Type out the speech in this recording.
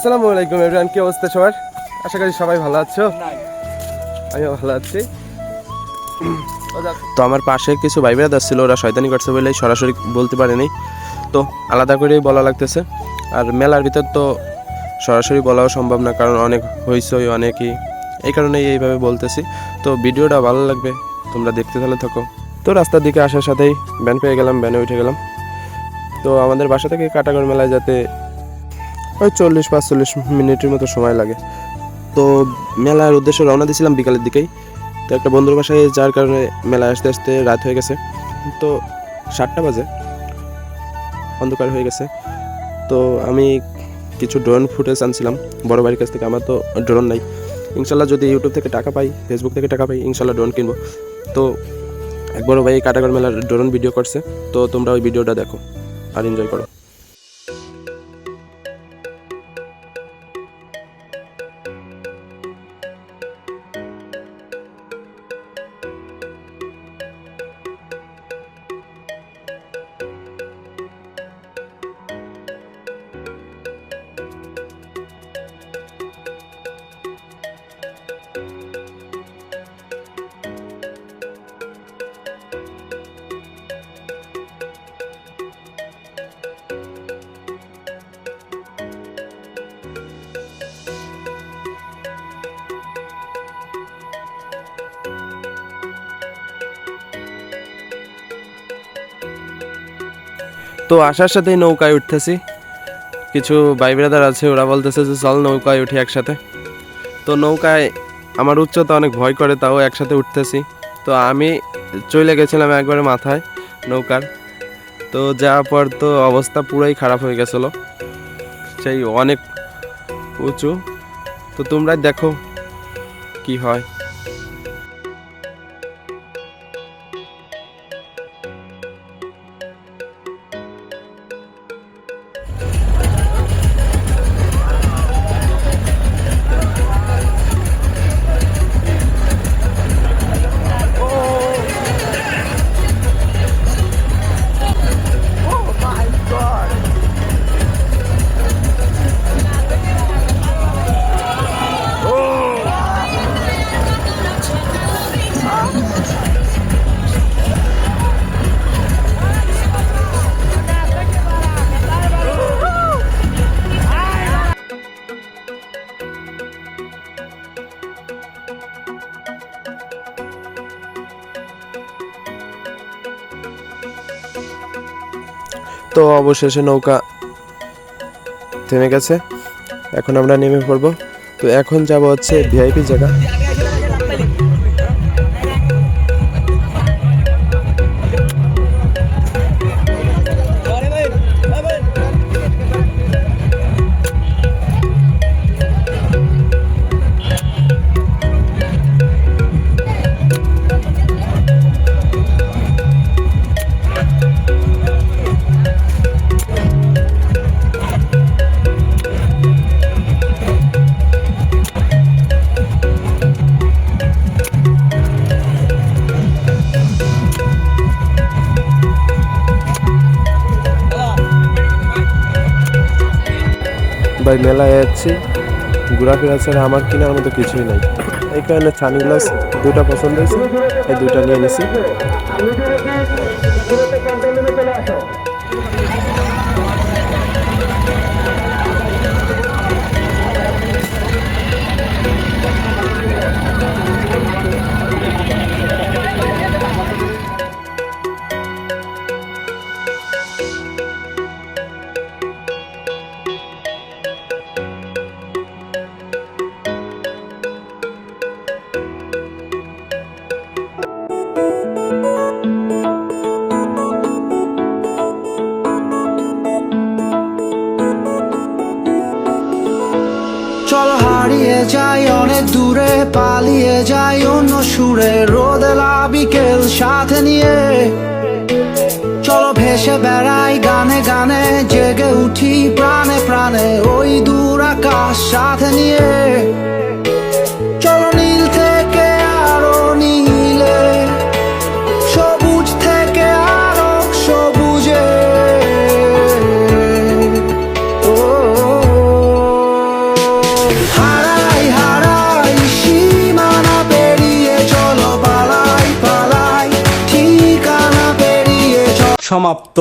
আসসালামু আলাইকুম এভরিওয়ান, কি অবস্থা সবার? আশা করি সবাই ভালো আছো। আমিও ভালো আছি। তো আমার পাশে কিছু ভাই ব্রাদার ছিল, ওরা শয়তানি করছে বলেই সরাসরি বলতে পারেনি, তো আলাদা করেই বলা লাগতেছে। আর মেলার ভিতর তো সরাসরি বলাও সম্ভব না, কারণ অনেক হইচই অনেকই, এই কারণেই এইভাবে বলতেছি। তো ভিডিওটা ভালো লাগবে, তোমরা দেখতে তাহলে থাকো। তো রাস্তার দিকে আসার সাথেই ভ্যান পেয়ে গেলাম, ভ্যানে উঠে গেলাম। তো আমাদের বাসা থেকে কাটাগড় মেলায় যেতে ওই 40-45 মিনিটের মতো সময় লাগে। তো মেলার উদ্দেশ্যে রওনা দিয়েছিলাম বিকালের দিকেই। তো একটা বন্ধুর বাসায় যার কারণে মেলায় আসতে আসতে রাত হয়ে গেছে। তো 7টা বাজে, অন্ধকার হয়ে গেছে। তো আমি কিছু ড্রোন ফুটেজ আনছিলাম বড় ভাইয়ের কাছ থেকে। আমার তো ড্রোন নাই, ইনশাল্লাহ যদি ইউটিউব থেকে টাকা পাই, ফেসবুক থেকে টাকা পাই, ইনশাল্লাহ ড্রোন কিনবো। তো এক বড় ভাই কাটাগড় মেলার ড্রোন ভিডিও করছে, তো তোমরা ওই ভিডিওটা দেখো আর এনজয় করো। তো আসার সাথেই নৌকায় উঠতেছি, কিছু ভাই ব্রাদার আছে, ওরা বলতেছে যে চল নৌকায় উঠি একসাথে। তো নৌকায় আমার উচ্চতা অনেক ভয় করে, তাও একসাথে উঠতেছি। তো আমি চলে গেছিলাম একবারে মাথায় নৌকার। তো যাওয়ার পর তো অবস্থা পুরাই খারাপ হয়ে গেছিলো, সেই অনেক উঁচু। তো তোমরাই দেখো কি হয়। তো অবশেষে নৌকা থেমে গেছে, এখন আমরা নেমে পড়বো। তো এখন যাব হচ্ছে ভিআইপি জায়গা। ভাই মেলায় যাচ্ছি, ঘোরাফেরা ছাড়া আমার কেনার মতো কিছুই নাই। এই কারণে সানগ্লাস দুটা পছন্দ হয়েছে, এই দুটা নিয়ে নিছি। চলো হারিয়ে যাই অনেক দূরে, পালিয়ে যাই অন্য সুরে, রোদেলা বিকেল সাথে নিয়ে। চলো ভেসে বেড়াই গানে গানে, জেগে উঠি প্রাণে প্রাণে, ওই দূর আকাশ সাথে নিয়ে। চলো নীল থেকে আরো নীলে, সবুজ থেকে আরো সবুজে। ও সমাপ্ত।